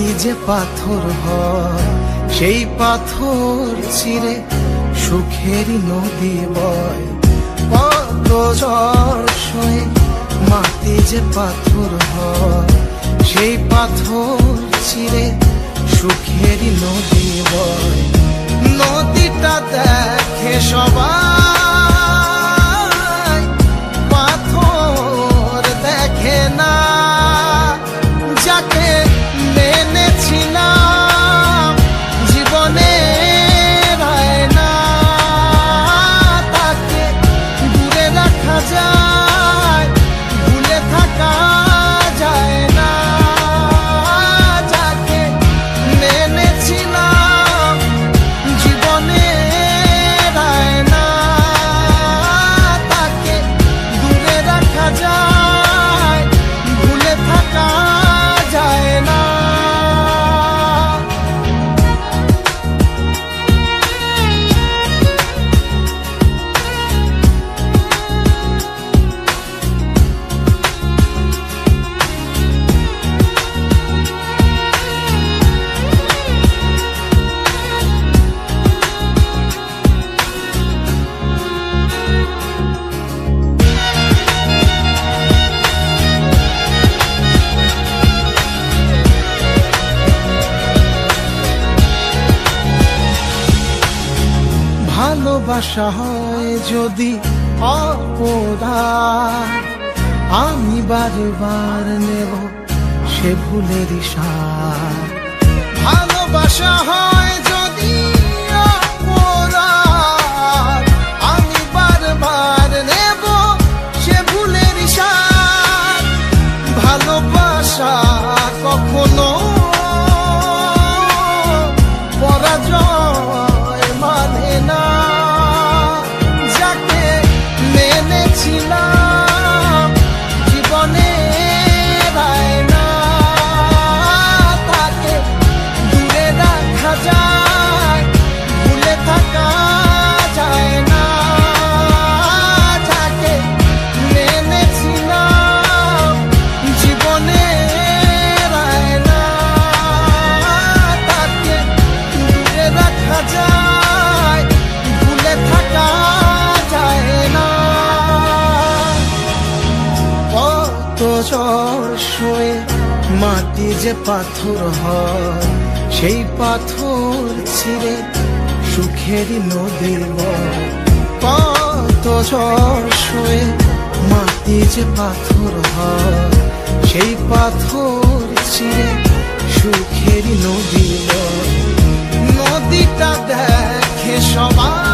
মাটি যে পাথর হয় সেই পাথর চিরে সুখেরই নদী বয়। কত ঝড় সয়ে মাটি যে পাথর হয় সেই পাথর চিরে সুখেরই নদী বয়। নদীটা দেখে সবাই, পাথর দেখে না। যাকে মেনেছিলাম জীবনে না, তাকে দূরে রাখা যায়, ভুলে থাকা যায় না। যাকে মেনেছিলাম জীবনে না, তাকে দূরে রাখা যায়, ভুলে থাকা যায় না। ভালোবাসা হয় যদি অপরাধ, আমি বারবার নেব সে ভুলেরই সার। ভালোবাসা হয় যদি অপরাধ, আমি বারবার নেব সে ভুলেরই সার। ভালোবাসা কখনো পরাজয় মানে না। যাকে মেনেছিলাম জীবনে না, তাকে দূরে রাখা যায়, ভুলে থাকা যায় না। যাকে মেনেছিলাম জীবনে না, তাকে দূরে রাখা যায়, ভুলে থাকা যায় না। কত ঝড় সয়ে মাটি যে পাথর হয় সেই পাথর ছিঁড়ে সুখেরই নদী বয়। কত ঝড় সয়ে মাটি যে পাথর হয় সেই পাথর চিরে সুখেরই নদী বয়। নদীটা দেখে সবাই,